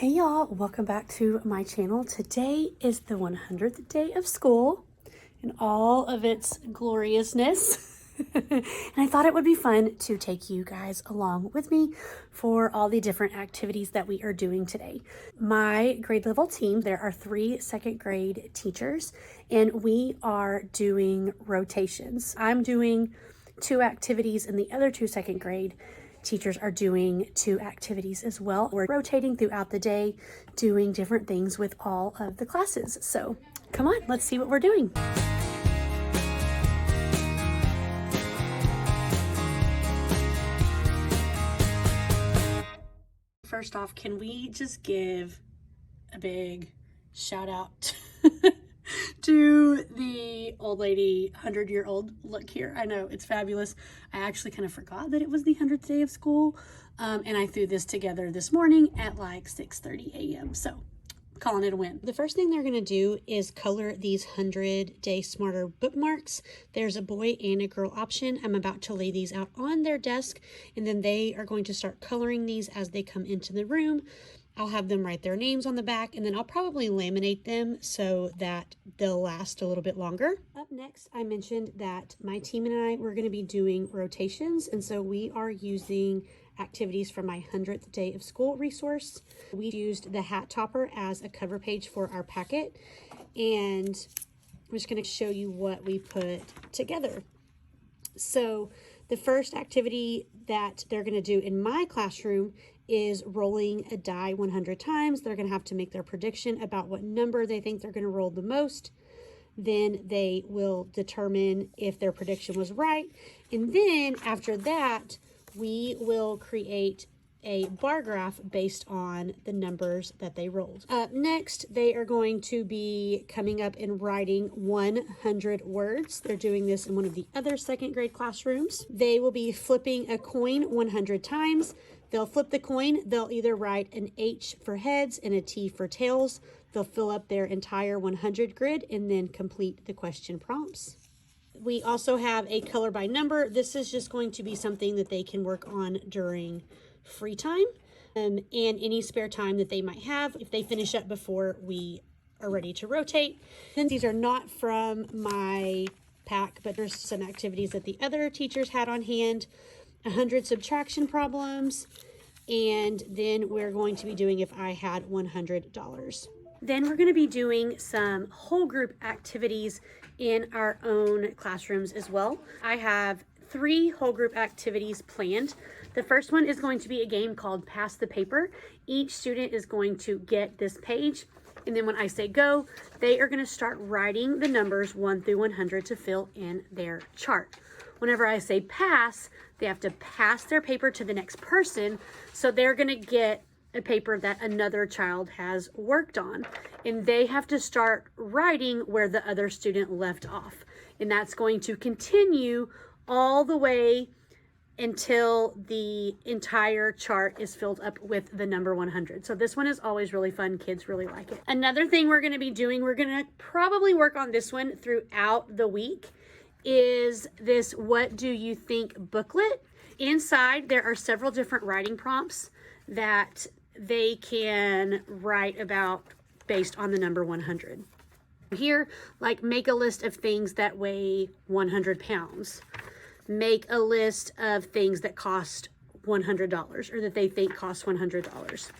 Hey y'all, welcome back to my channel. Today is the 100th day of school in all of its gloriousness. And I thought it would be fun to take you guys along with me for all the different activities that we are doing today. My grade level team, there are 3 second grade teachers, and we are doing rotations. I'm doing 2 activities and the other 2 second grade teachers are doing 2 activities as well. We're rotating throughout the day, doing different things with all of the classes. So come on, let's see what we're doing. First off, can we just give a big shout out to the old lady, 100-year-old look here? I know, it's fabulous. I actually kind of forgot that it was the 100th day of school, and I threw this together this morning at like 6:30 a.m. So calling it a win. The first thing they're going to do is color these 100 Day Smarter bookmarks. There's a boy and a girl option. I'm about to lay these out on their desk, and then they are going to start coloring these as they come into the room. I'll have them write their names on the back, and then I'll probably laminate them so that they'll last a little bit longer. Up next, I mentioned that my team and I were going to be doing rotations, and so we are using activities from my 100th day of school resource. We used the hat topper as a cover page for our packet, and I'm just going to show you what we put together. So the first activity that they're going to do in my classroom is rolling a die 100 times. They're going to have to make their prediction about what number they think they're going to roll the most. Then they will determine if their prediction was right. And then after that, we will create a bar graph based on the numbers that they rolled. Next, they are going to be coming up and writing 100 words. They're doing this in one of the other second grade classrooms. They will be flipping a coin 100 times. They'll flip the coin. They'll either write an H for heads and a T for tails. They'll fill up their entire 100 grid and then complete the question prompts. We also have a color by number. This is just going to be something that they can work on during free time and any spare time that they might have if they finish up before we are ready to rotate. Then these are not from my pack, but there's some activities that the other teachers had on hand. 100 subtraction problems, and then we're going to be doing if I had $100. Then we're going to be doing some whole group activities in our own classrooms as well. I have 3 whole group activities planned. The first one is going to be a game called Pass the Paper. Each student is going to get this page, and then when I say go, they are going to start writing the numbers 1 through 100 to fill in their chart. Whenever I say pass, they have to pass their paper to the next person, so they're going to get a paper that another child has worked on, and they have to start writing where the other student left off. And that's going to continue all the way until the entire chart is filled up with the number 100. So this one is always really fun. Kids really like it. Another thing we're going to be doing, we're going to probably work on this one throughout the week, is this What Do You Think booklet. Inside there are several different writing prompts that they can write about based on the number 100. Here, like, make a list of things that weigh 100 pounds. Make a list of things that cost $100 or that they think cost $100.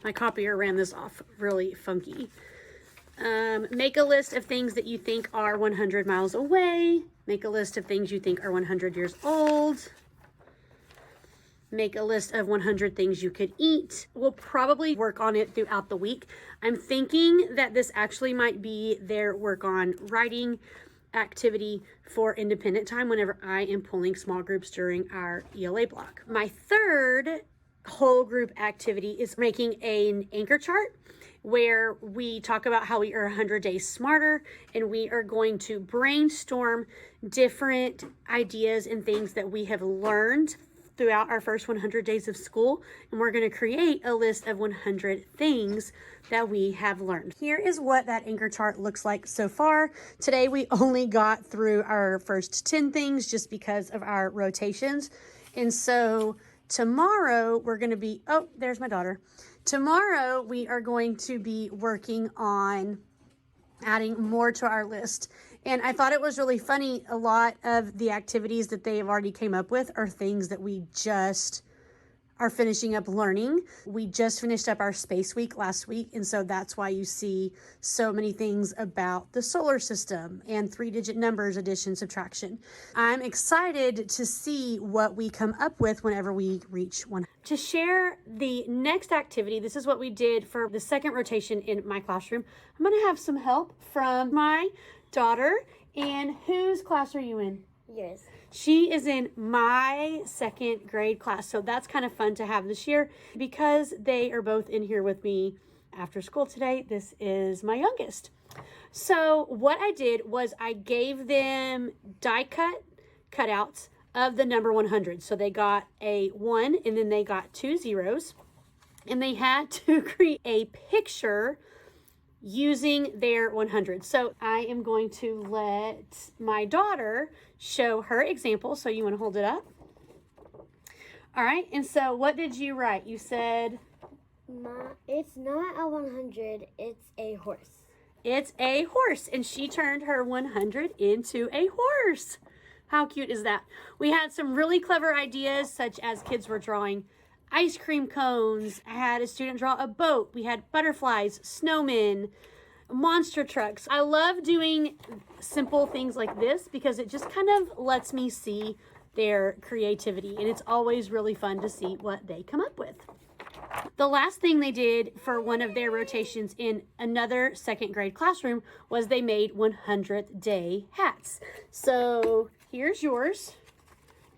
My copier ran this off really funky. Make a list of things that you think are 100 miles away. Make a list of things you think are 100 years old. Make a list of 100 things you could eat. We'll probably work on it throughout the week. I'm thinking that this actually might be their work on writing activity for independent time whenever I am pulling small groups during our ELA block. My third whole group activity is making an anchor chart where we talk about how we are 100 days smarter, and we are going to brainstorm different ideas and things that we have learned throughout our first 100 days of school, and we're going to create a list of 100 things that we have learned. Here is what that anchor chart looks like so far. Today we only got through our first 10 things just because of our rotations, and so Tomorrow, we're going to be, oh, there's my daughter. Tomorrow, we are going to be working on adding more to our list. And I thought it was really funny. A lot of the activities that they have already came up with are things that we just are finishing up learning. We just finished up our space week last week, and so that's why you see so many things about the solar system and 3-digit numbers, addition, subtraction. I'm excited to see what we come up with whenever we reach 100. To share the next activity, this is what we did for the second rotation in my classroom. I'm going to have some help from my daughter. And whose class are you in? Yours. She is in my 2nd grade class, so that's kind of fun to have this year because they are both in here with me after school today. This is my youngest. So what I did was I gave them die cut cutouts of the number 100. So they got a 1 and then they got 2 zeros, and they had to create a picture using their 100. So I am going to let my daughter show her example. So you want to hold it up? All right. And so what did you write? You said... It's not a 100, it's a horse. It's a horse. And she turned her 100 into a horse. How cute is that? We had some really clever ideas, such as kids were drawing ice cream cones. I had a student draw a boat. We had butterflies, snowmen, monster trucks. I love doing simple things like this because it just kind of lets me see their creativity, and it's always really fun to see what they come up with. The last thing they did for one of their rotations in another 2nd grade classroom was they made 100th day hats. So here's yours.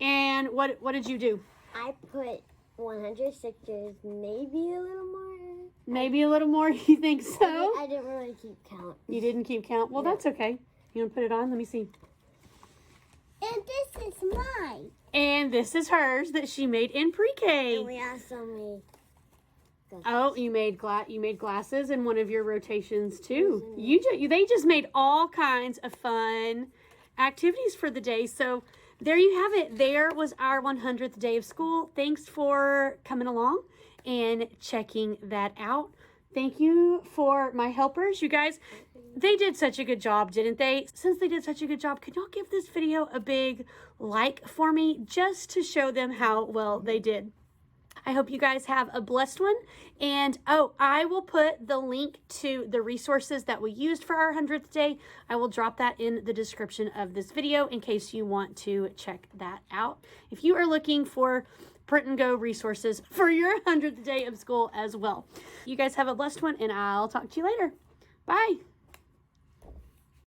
And what did you do? I put 100 stickers, maybe a little more. Maybe a little more, you think so? I didn't really keep count. You didn't keep count? Well, that's okay. You want to put it on? Let me see. And this is mine. And this is hers that she made in pre-K. And we also made glasses. Oh, you made glasses in one of your rotations too. They just made all kinds of fun activities for the day. So there you have it. There was our 100th day of school. Thanks for coming along and checking that out. Thank you for my helpers. You guys, they did such a good job, didn't they? Since they did such a good job, could y'all give this video a big like for me just to show them how well they did? I hope you guys have a blessed one. And oh, I will put the link to the resources that we used for our 100th day. I will drop that in the description of this video in case you want to check that out. If you are looking for print and go resources for your 100th day of school as well. You guys have a blessed one, and I'll talk to you later. Bye.